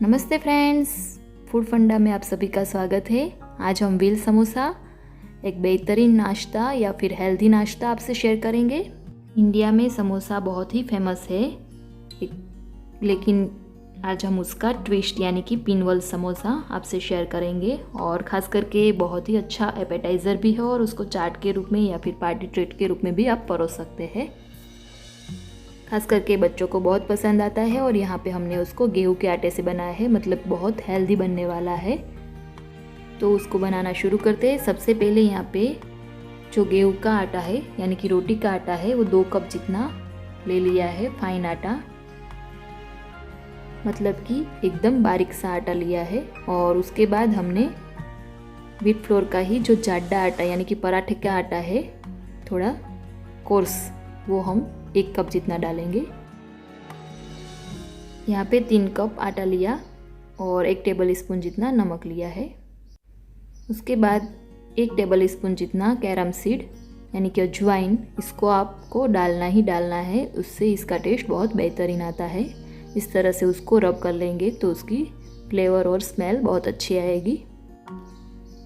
नमस्ते friends, food फंडा में आप सभी का स्वागत है। आज हम व्हील समोसा एक बेहतरीन नाश्ता या फिर हेल्दी नाश्ता आपसे शेयर करेंगे। इंडिया में समोसा बहुत ही फेमस है, लेकिन आज हम उसका ट्विस्ट यानी कि पिनवल समोसा आपसे शेयर करेंगे। और ख़ास करके बहुत ही अच्छा एपेटाइज़र भी है और उसको चाट के रूप में या फिर पार्टी ट्रीट के रूप में भी आप परोस सकते हैं। खास करके बच्चों को बहुत पसंद आता है और यहाँ पे हमने उसको गेहूं के आटे से बनाया है, मतलब बहुत हेल्दी बनने वाला है। तो उसको बनाना शुरू करते हैं। सबसे पहले यहाँ पे जो गेहूं का आटा है यानी कि रोटी का आटा है वो 2 कप जितना ले लिया है, फाइन आटा, मतलब कि एकदम बारीक सा आटा लिया है। और उसके बाद हमने व्हीट फ्लोर का ही जो जाडा आटा यानी कि पराठे का आटा है, थोड़ा कोर्स, वो हम 1 कप जितना डालेंगे। यहाँ पे 3 कप आटा लिया और 1 टेबल स्पून जितना नमक लिया है। उसके बाद 1 टेबल स्पून जितना कैरम सीड यानी कि अजवाइन, इसको आपको डालना ही डालना है, उससे इसका टेस्ट बहुत बेहतरीन आता है। इस तरह से उसको रब कर लेंगे तो उसकी फ्लेवर और स्मेल बहुत अच्छी आएगी।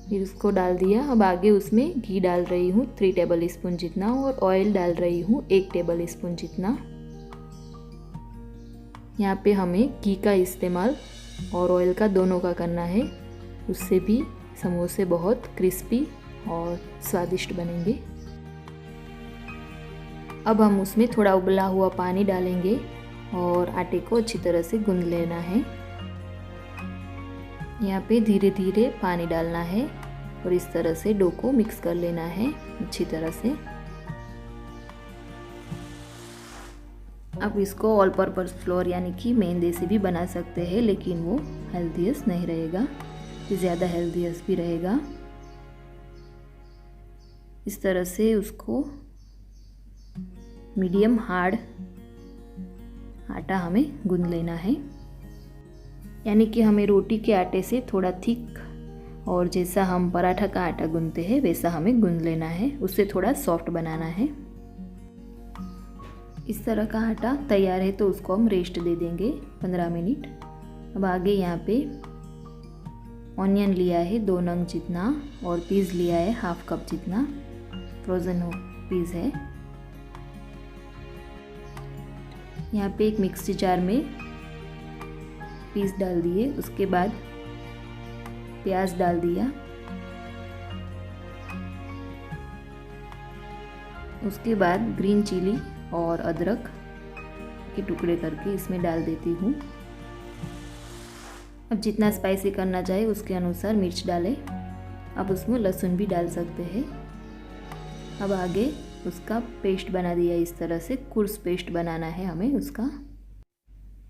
फिर उसको डाल दिया। अब आगे उसमें घी डाल रही हूँ 3 टेबल स्पून जितना और ऑयल डाल रही हूँ 1 टेबल स्पून जितना। यहाँ पे हमें घी का इस्तेमाल और ऑयल का दोनों का करना है, उससे भी समोसे बहुत क्रिस्पी और स्वादिष्ट बनेंगे। अब हम उसमें थोड़ा उबला हुआ पानी डालेंगे और आटे को अच्छी तरह से गूंद लेना है। यहाँ पे धीरे धीरे पानी डालना है और इस तरह से डो को मिक्स कर लेना है अच्छी तरह से। अब इसको ऑल पर्पस फ्लोर यानी कि मैदे से भी बना सकते हैं, लेकिन वो हेल्दीएस्ट नहीं रहेगा, ये ज़्यादा हेल्दीएस्ट भी रहेगा। इस तरह से उसको मीडियम हार्ड आटा हमें गूंद लेना है, यानी कि हमें रोटी के आटे से थोड़ा थिक और जैसा हम पराठा का आटा गूंदते हैं वैसा हमें गूंद लेना है, उससे थोड़ा सॉफ्ट बनाना है। इस तरह का आटा तैयार है तो उसको हम रेस्ट दे देंगे 15 मिनट। अब आगे यहाँ पे ऑनियन लिया है 2 नंग जितना और पीस लिया है ½ कप जितना, फ्रोज़न पीस है। यहाँ पे एक मिक्सी जार में पीस डाल दिए। उसके बाद प्याज डाल दिया। उसके बाद ग्रीन चिली और अदरक के टुकड़े करके इसमें डाल देती हूँ। अब जितना स्पाइसी करना चाहे उसके अनुसार मिर्च डालें। अब उसमें लहसुन भी डाल सकते हैं। अब आगे उसका पेस्ट बना दिया, इस तरह से कुर्स पेस्ट बनाना है हमें उसका,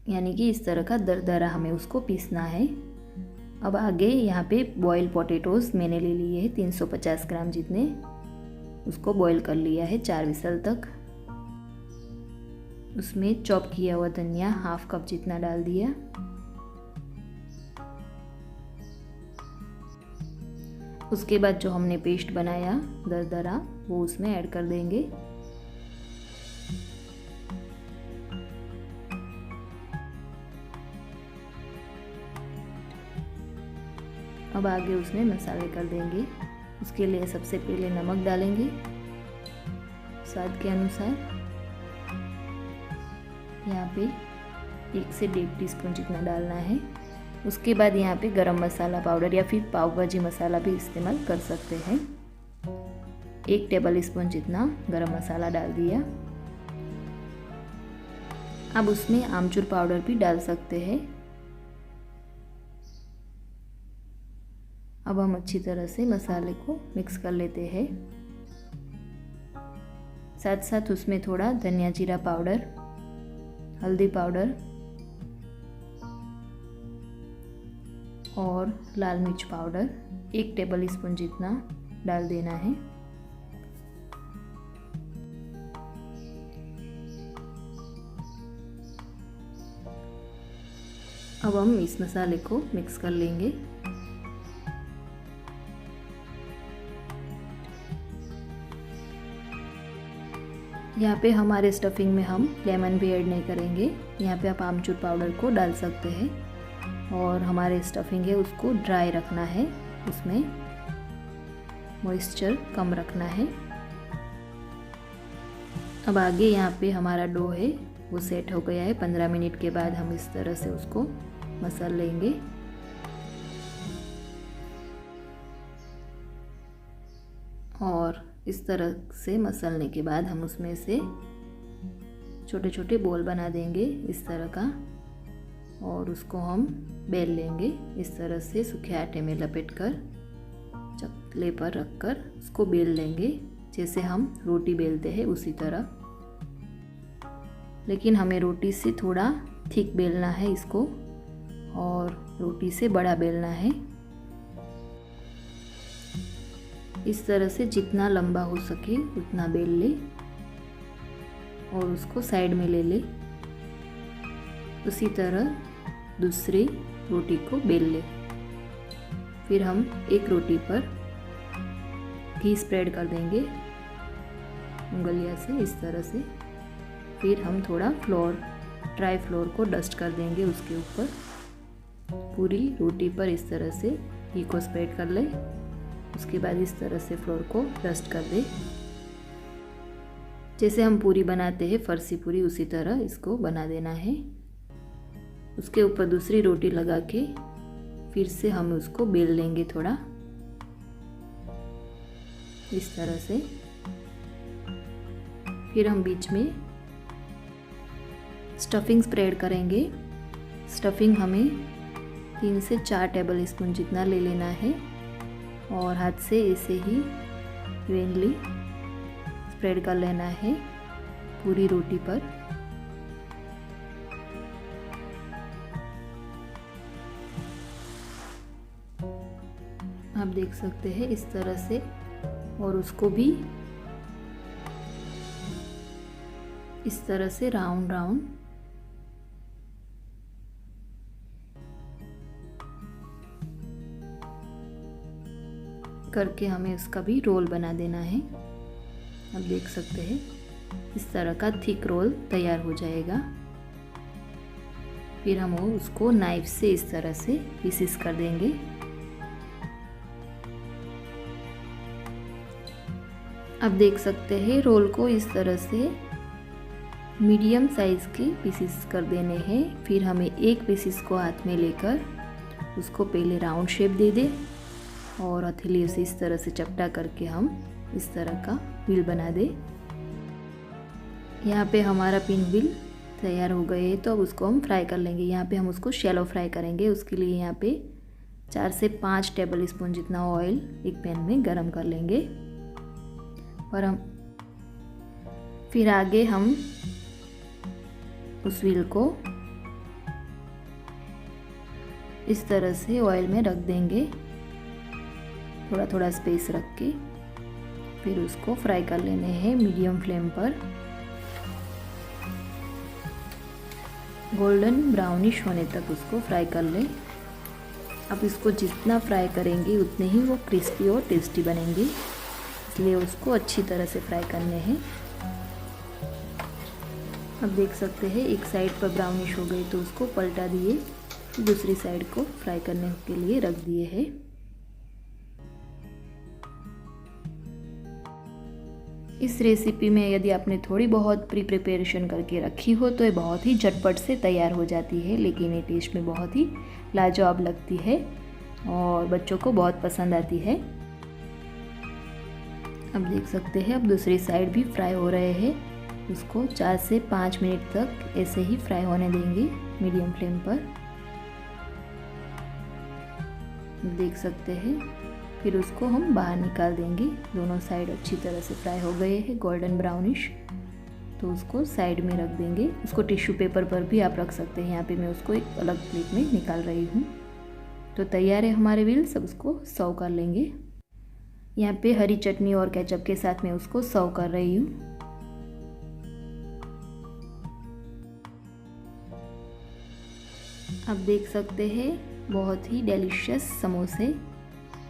यानी कि इस तरह का दरदरा हमें उसको पीसना है। अब आगे यहाँ पे बॉयल पोटैटोज़ मैंने ले लिए हैं 350 ग्राम जितने, उसको बॉईल कर लिया है 4 विसल तक। उसमें चॉप किया हुआ धनिया ½ कप जितना डाल दिया। उसके बाद जो हमने पेस्ट बनाया दरदरा वो उसमें ऐड कर देंगे। अब आगे उसमें मसाले कर देंगे। उसके लिए सबसे पहले नमक डालेंगे स्वाद के अनुसार, यहाँ पे 1 से 1.5 टीस्पून जितना डालना है। उसके बाद यहाँ पे गरम मसाला पाउडर या फिर पाव भाजी मसाला भी इस्तेमाल कर सकते हैं, 1 टेबल स्पून जितना गरम मसाला डाल दिया। अब उसमें आमचूर पाउडर भी डाल सकते हैं। अब हम अच्छी तरह से मसाले को मिक्स कर लेते हैं। साथ साथ उसमें थोड़ा धनिया जीरा पाउडर, हल्दी पाउडर और लाल मिर्च पाउडर 1 टेबल स्पून जितना डाल देना है। अब हम इस मसाले को मिक्स कर लेंगे। यहाँ पे हमारे स्टफिंग में हम लेमन भी ऐड नहीं करेंगे। यहाँ पे आप आमचूर पाउडर को डाल सकते हैं। और हमारे स्टफिंग है उसको ड्राई रखना है, उसमें मॉइस्चर कम रखना है। अब आगे यहाँ पे हमारा डो है वो सेट हो गया है। 15 मिनट के बाद हम इस तरह से उसको मसल लेंगे। और इस तरह से मसलने के बाद हम उसमें से छोटे छोटे बॉल बना देंगे इस तरह का, और उसको हम बेल लेंगे इस तरह से। सूखे आटे में लपेट कर चकले पर रखकर उसको बेल लेंगे, जैसे हम रोटी बेलते हैं उसी तरह। लेकिन हमें रोटी से थोड़ा थिक बेलना है इसको, और रोटी से बड़ा बेलना है। इस तरह से जितना लंबा हो सके उतना बेल ले और उसको साइड में ले ले। उसी तरह दूसरी रोटी को बेल ले। फिर हम एक रोटी पर घी स्प्रेड कर देंगे उंगलियां से इस तरह से। फिर हम थोड़ा ड्राई फ्लोर को डस्ट कर देंगे उसके ऊपर। पूरी रोटी पर इस तरह से घी को स्प्रेड कर ले। उसके बाद इस तरह से फ्लोर को डस्ट कर दे। जैसे हम पूरी बनाते हैं फरसी पूरी, उसी तरह इसको बना देना है। उसके ऊपर दूसरी रोटी लगा के फिर से हम उसको बेल लेंगे थोड़ा इस तरह से। फिर हम बीच में स्टफिंग स्प्रेड करेंगे। स्टफिंग हमें 3 से 4 टेबल स्पून जितना ले लेना है और हाथ से ऐसे ही इवनली स्प्रेड कर लेना है पूरी रोटी पर। आप देख सकते हैं इस तरह से, और उसको भी इस तरह से राउंड राउंड करके हमें उसका भी रोल बना देना है। आप देख सकते हैं इस तरह का थिक रोल तैयार हो जाएगा। फिर हम उसको नाइफ से इस तरह से पीसेस कर देंगे। आप देख सकते हैं रोल को इस तरह से मीडियम साइज के पीसेस कर देने हैं। फिर हमें एक पीसेस को हाथ में लेकर उसको पहले राउंड शेप दे दे और हथेली से इस तरह से चपटा करके हम इस तरह का व्हील बना दे। यहाँ पे हमारा पिन व्हील तैयार हो गए हैं, तो अब उसको हम फ्राई कर लेंगे। यहाँ पे हम उसको शैलो फ्राई करेंगे। उसके लिए यहाँ पे 4 से 5 टेबल स्पून जितना ऑयल एक पैन में गरम कर लेंगे। और फिर आगे हम उस व्हील को इस तरह से ऑयल में रख देंगे, थोड़ा थोड़ा स्पेस रख के। फिर उसको फ्राई कर लेने हैं मीडियम फ्लेम पर। गोल्डन ब्राउनिश होने तक उसको फ्राई कर लें। अब इसको जितना फ्राई करेंगे उतने ही वो क्रिस्पी और टेस्टी बनेंगे, इसलिए उसको अच्छी तरह से फ्राई करने हैं। अब देख सकते हैं एक साइड पर ब्राउनिश हो गई तो उसको पलटा दिए, दूसरी साइड को फ्राई करने के लिए रख दिए हैं। इस रेसिपी में यदि आपने थोड़ी बहुत प्रिपरेशन करके रखी हो तो ये बहुत ही झटपट से तैयार हो जाती है, लेकिन ये टेस्ट में बहुत ही लाजवाब लगती है और बच्चों को बहुत पसंद आती है। अब देख सकते हैं अब दूसरी साइड भी फ्राई हो रहे हैं। उसको 4 से 5 मिनट तक ऐसे ही फ्राई होने देंगे मीडियम फ्लेम पर। देख सकते हैं फिर उसको हम बाहर निकाल देंगे। दोनों साइड अच्छी तरह से फ्राई हो गए हैं गोल्डन ब्राउनिश, तो उसको साइड में रख देंगे। उसको टिश्यू पेपर पर भी आप रख सकते हैं। यहाँ पे मैं उसको एक अलग प्लेट में निकाल रही हूँ। तो तैयार है हमारे व्हील्स। अब उसको सर्व कर लेंगे। यहाँ पे हरी चटनी और केचप के साथ मैं उसको सर्व कर रही हूँ। आप देख सकते हैं बहुत ही डिलीशियस समोसे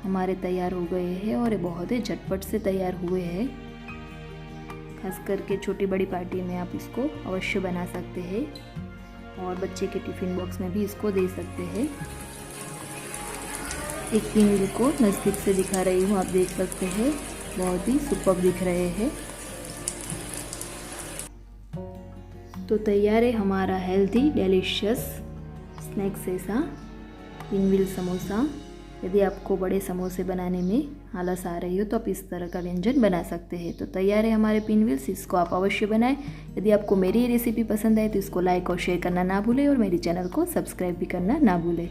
हमारे तैयार हो गए हैं और ये बहुत ही झटपट से तैयार हुए हैं। खास करके छोटी बड़ी पार्टी में आप इसको अवश्य बना सकते हैं और बच्चे के टिफ़िन बॉक्स में भी इसको दे सकते हैं। एक पिनव्हील को नज़दीक से दिखा रही हूँ, आप देख सकते हैं, बहुत ही सुपर्ब दिख रहे हैं। तो तैयार है हमारा हेल्दी डिलीशियस स्नैक्स जैसा पिनव्हील समोसा। यदि आपको बड़े समोसे बनाने में आलस आ रही हो तो आप इस तरह का व्यंजन बना सकते हैं। तो तैयार है हमारे पिनव्हील्स, इसको आप अवश्य बनाएं। यदि आपको मेरी ये रेसिपी पसंद आए तो इसको लाइक और शेयर करना ना भूलें और मेरे चैनल को सब्सक्राइब भी करना ना भूलें।